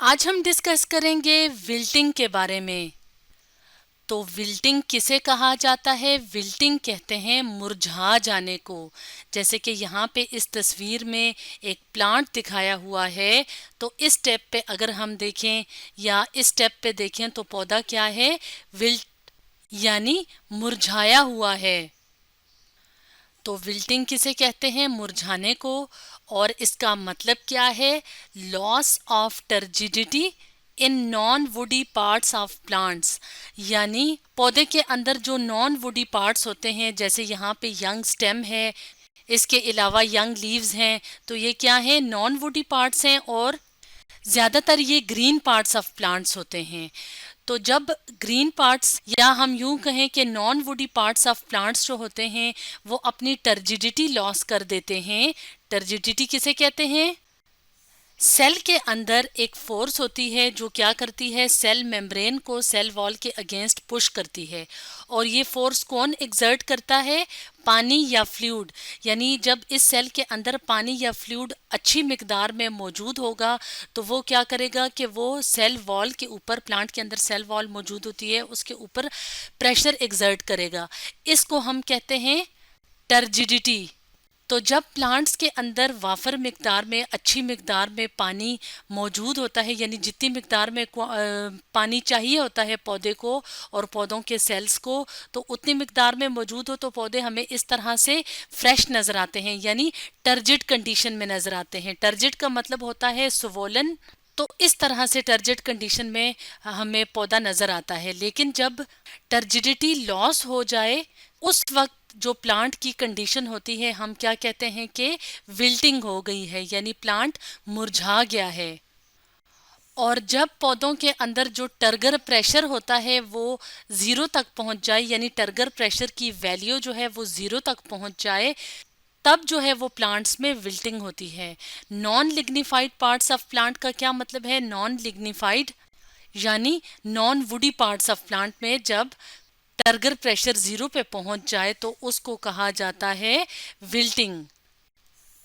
आज हम डिस्कस करेंगे विल्टिंग के बारे में। तो विल्टिंग किसे कहा जाता है? विल्टिंग कहते हैं मुरझा जाने को। जैसे कि यहाँ पे इस तस्वीर में एक प्लांट दिखाया हुआ है, तो इस स्टेप पे अगर हम देखें या इस स्टेप पे देखें तो पौधा क्या है? विल्ट यानी मुरझाया हुआ है। तो विल्टिंग किसे कहते हैं? मुरझाने को। और इसका मतलब क्या है? Loss of turgidity in non woody parts of plants. यानी पौधे के अंदर जो नॉन वुडी पार्ट्स होते हैं, जैसे यहाँ पे यंग स्टेम है, इसके अलावा यंग लीव्स हैं, तो ये क्या है? नॉन वुडी पार्ट्स हैं और ज़्यादातर ये ग्रीन पार्ट्स ऑफ प्लांट्स होते हैं। तो जब ग्रीन पार्ट्स या हम यूं कहें कि non woody parts of plants जो होते हैं वो अपनी टर्जिडिटी लॉस कर देते हैं। टर्जिडिटी किसे कहते हैं? सेल के अंदर एक फोर्स होती है जो क्या करती है? सेल मेम्ब्रेन को सेल वॉल के अगेंस्ट पुश करती है। और ये फोर्स कौन एग्जर्ट करता है? पानी या फ्लूइड। यानी जब इस सेल के अंदर पानी या फ्लूइड अच्छी मिकदार में मौजूद होगा तो वो क्या करेगा कि वो सेल वॉल के ऊपर, प्लांट के अंदर सेल वॉल मौजूद होती है, उसके ऊपर प्रेशर एग्जर्ट करेगा। इसको हम कहते हैं टर्जिडिटी। तो जब प्लांट्स के अंदर वाफर मिकदार में, अच्छी मिकदार में पानी मौजूद होता है, यानी जितनी मिकदार में पानी चाहिए होता है पौधे को और पौधों के सेल्स को, तो उतनी मिकदार में मौजूद हो तो पौधे हमें इस तरह से फ्रेश नज़र आते हैं, यानी टर्जिड कंडीशन में नज़र आते हैं। टर्जिड का मतलब होता है स्वोलन। तो इस तरह से टर्जिड कंडीशन में हमें पौधा नज़र आता है। लेकिन जब टर्जिडिटी लॉस हो जाए उस वक्त जो प्लांट की कंडीशन होती है, हम क्या कहते हैं कि विल्टिंग हो गई है, यानी प्लांट मुरझा गया है। और जब पौधों के अंदर जो टर्गर प्रेशर होता है वो ज़ीरो तक पहुंच जाए, यानी टर्गर प्रेशर की वैल्यू जो है वो ज़ीरो तक पहुंच जाए, तब जो है वो प्लांट्स में विल्टिंग होती है। Non lignified parts of plant का क्या मतलब है? नॉन लिग्निफाइड यानी non woody parts of plant में जब टर्गर प्रेशर ज़ीरो पे पहुंच जाए तो उसको कहा जाता है विल्टिंग।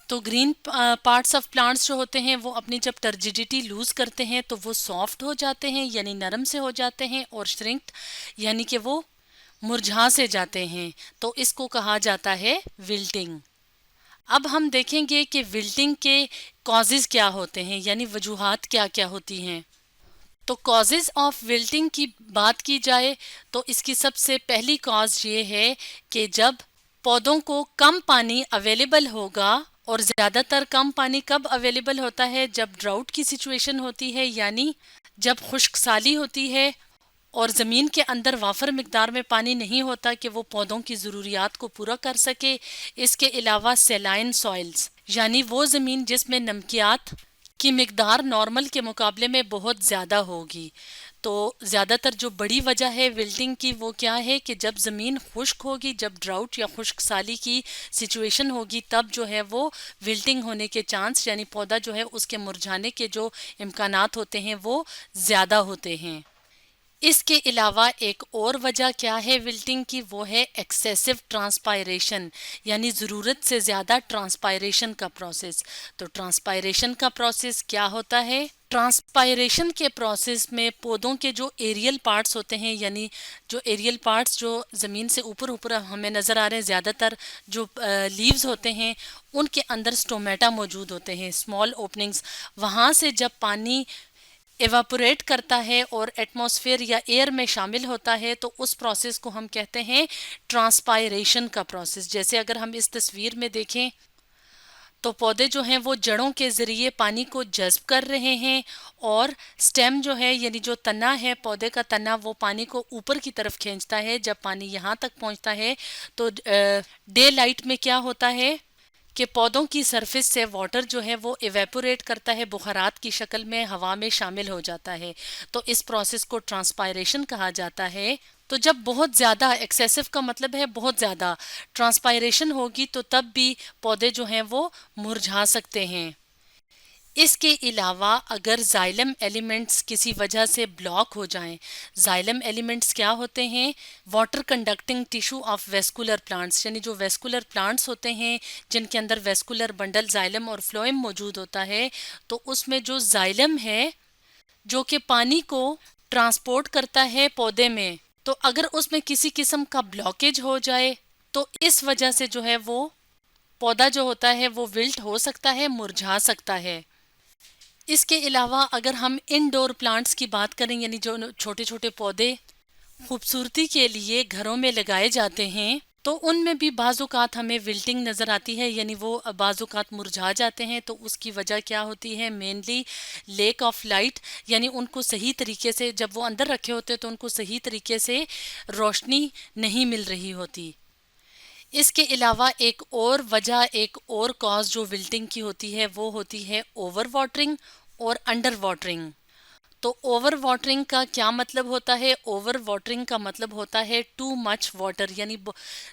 तो ग्रीन पार्ट्स ऑफ प्लांट्स जो होते हैं वो अपनी जब टर्जिडिटी लूज करते हैं तो वो सॉफ्ट हो जाते हैं, यानी नरम से हो जाते हैं, और श्रिंक्ड यानी कि वो मुरझा से जाते हैं, तो इसको कहा जाता है विल्टिंग। अब हम देखेंगे कि विल्टिंग के कॉजेज क्या होते हैं, यानी वजूहात क्या क्या होती हैं। तो कॉजेज ऑफ विल्टिंग की बात की जाए तो इसकी सबसे पहली कॉज ये है कि जब पौधों को कम पानी अवेलेबल होगा, और ज़्यादातर कम पानी कब अवेलेबल होता है? जब ड्राउट की सिचुएशन होती है, यानी जब खुश्कसाली होती है और ज़मीन के अंदर वाफर मिकदार में पानी नहीं होता कि वो पौधों की ज़रूरियात को पूरा कर सके। इसके अलावा सेलाइन सॉइल्स, यानी वो ज़मीन जिसमें नमकियात की मिकदार नॉर्मल के मुकाबले में बहुत ज़्यादा होगी। तो ज़्यादातर जो बड़ी वजह है विल्टिंग की वो क्या है कि जब ज़मीन खुश्क होगी, जब ड्राउट या खुश्क साली की सिचुएशन होगी, तब जो है वो विल्टिंग होने के चांस, यानी पौधा जो है उसके मुरझाने के जो इम्कानात होते हैं वो ज़्यादा होते हैं। इसके अलावा एक और वजह क्या है विल्टिंग की? वो है एक्सेसिव ट्रांसपायरेशन, यानी ज़रूरत से ज़्यादा ट्रांसपायरेशन का प्रोसेस। तो ट्रांसपायरेशन का प्रोसेस क्या होता है? ट्रांसपायरेशन के प्रोसेस में पौधों के जो एरियल पार्ट्स होते हैं, यानी जो एरियल पार्ट्स जो ज़मीन से ऊपर ऊपर हमें नज़र आ रहे हैं, ज़्यादातर जो लीव्स होते हैं उनके अंदर स्टोमेटा मौजूद होते हैं, स्मॉल ओपनिंग्स। वहाँ से जब पानी एवापोरेट करता है और एटमॉस्फेयर या एयर में शामिल होता है तो उस प्रोसेस को हम कहते हैं ट्रांसपायरेशन का प्रोसेस। जैसे अगर हम इस तस्वीर में देखें तो पौधे जो हैं वो जड़ों के ज़रिए पानी को जज़्ब कर रहे हैं, और स्टेम जो है, यानी जो तना है पौधे का तना, वो पानी को ऊपर की तरफ खींचता है। जब पानी यहाँ तक पहुँचता है तो डे लाइट में क्या होता है कि पौधों की सरफेस से वाटर जो है वो इवेपोरेट करता है, बुखारात की शक्ल में हवा में शामिल हो जाता है। तो इस प्रोसेस को ट्रांसपायरेशन कहा जाता है। तो जब बहुत ज़्यादा, एक्सेसिव का मतलब है बहुत ज़्यादा ट्रांसपायरेशन होगी तो तब भी पौधे जो हैं वो मुरझा सकते हैं। इसके अलावा अगर जाइलम एलिमेंट्स किसी वजह से ब्लॉक हो जाएं, जाइलम एलिमेंट्स क्या होते हैं? Water conducting tissue of vascular plants, यानी जो वेस्कुलर प्लांट्स होते हैं जिनके अंदर वेस्कुलर बंडल जाइलम और फ्लोएम मौजूद होता है, तो उसमें जो जाइलम है जो कि पानी को ट्रांसपोर्ट करता है पौधे में। तो अगर उसमें किसी किस्म का ब्लॉकेज हो जाए तो इस वजह से जो है वो पौधा जो होता है वो विल्ट हो सकता है, मुरझा सकता है। इसके अलावा अगर हम इंडोर प्लांट्स की बात करें, यानी जो छोटे छोटे पौधे खूबसूरती के लिए घरों में लगाए जाते हैं, तो उनमें भी बाज़-औक़ात हमें विल्टिंग नज़र आती है, यानी वो बाज़-औक़ात मुरझा जाते हैं। तो उसकी वजह क्या होती है? मेनली लैक ऑफ लाइट, यानी उनको सही तरीके से जब वो अंदर रखे होते हैं तो उनको सही तरीके से रोशनी नहीं मिल रही होती। इसके अलावा एक और वजह, एक और कॉज जो विल्टिंग की होती है वो होती है ओवर वाटरिंग और अंडर वाटरिंग। तो ओवर वाटरिंग का क्या मतलब होता है? ओवर वाटरिंग का मतलब होता है टू मच वाटर, यानी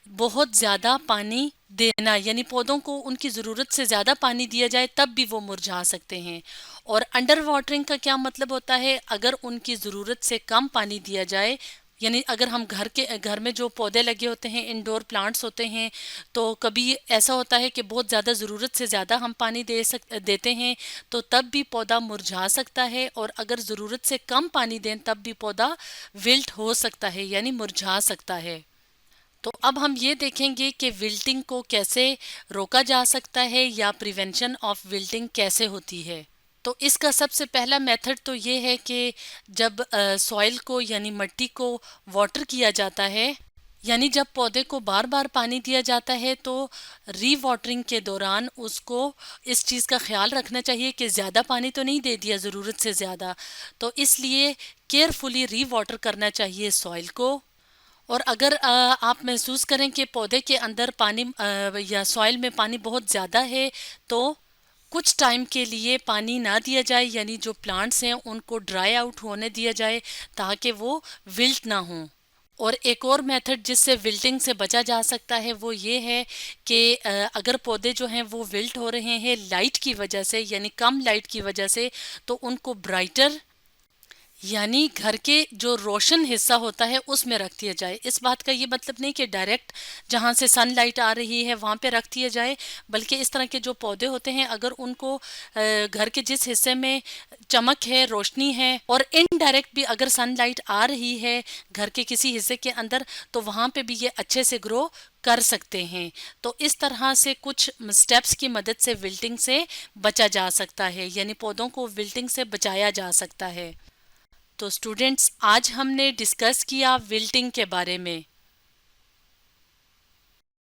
बहुत ज़्यादा पानी देना, यानी पौधों को उनकी ज़रूरत से ज़्यादा पानी दिया जाए तब भी वो मुरझा सकते हैं। और अंडर वाटरिंग का क्या मतलब होता है? अगर उनकी ज़रूरत से कम पानी दिया जाए, यानी अगर हम घर में जो पौधे लगे होते हैं, इंडोर प्लांट्स होते हैं, तो कभी ऐसा होता है कि बहुत ज़्यादा ज़रूरत से ज़्यादा हम पानी देते हैं तो तब भी पौधा मुरझा सकता है। और अगर ज़रूरत से कम पानी दें तब भी पौधा विल्ट हो सकता है, यानी मुरझा सकता है। तो अब हम ये देखेंगे कि विल्टिंग को कैसे रोका जा सकता है या प्रिवेंशन ऑफ विल्टिंग कैसे होती है। तो इसका सबसे पहला मेथड तो ये है कि जब सॉइल को यानी मिट्टी को वाटर किया जाता है, यानी जब पौधे को बार बार पानी दिया जाता है, तो री वाटरिंग के दौरान उसको इस चीज़ का ख्याल रखना चाहिए कि ज़्यादा पानी तो नहीं दे दिया ज़रूरत से ज़्यादा। तो इसलिए केयरफुली री वाटर करना चाहिए सॉइल को। और अगर आप महसूस करें कि पौधे के अंदर पानी या सॉइल में पानी बहुत ज़्यादा है, तो कुछ टाइम के लिए पानी ना दिया जाए, यानी जो प्लांट्स हैं उनको ड्राई आउट होने दिया जाए ताकि वो विल्ट ना हों। और एक और मेथड जिससे विल्टिंग से बचा जा सकता है वो ये है कि अगर पौधे जो हैं वो विल्ट हो रहे हैं लाइट की वजह से, यानी कम लाइट की वजह से, तो उनको ब्राइटर यानी घर के जो रोशन हिस्सा होता है उसमें रख दिया जाए। इस बात का ये मतलब नहीं कि डायरेक्ट जहाँ से सनलाइट आ रही है वहाँ पे रख दिया जाए, बल्कि इस तरह के जो पौधे होते हैं अगर उनको घर के जिस हिस्से में चमक है, रोशनी है, और इनडायरेक्ट भी अगर सनलाइट आ रही है घर के किसी हिस्से के अंदर, तो वहाँ पे भी ये अच्छे से ग्रो कर सकते हैं। तो इस तरह से कुछ स्टेप्स की मदद से विल्टिंग से बचा जा सकता है, यानी पौधों को विल्टिंग से बचाया जा सकता है। तो स्टूडेंट्स, आज हमने डिस्कस किया विल्टिंग के बारे में।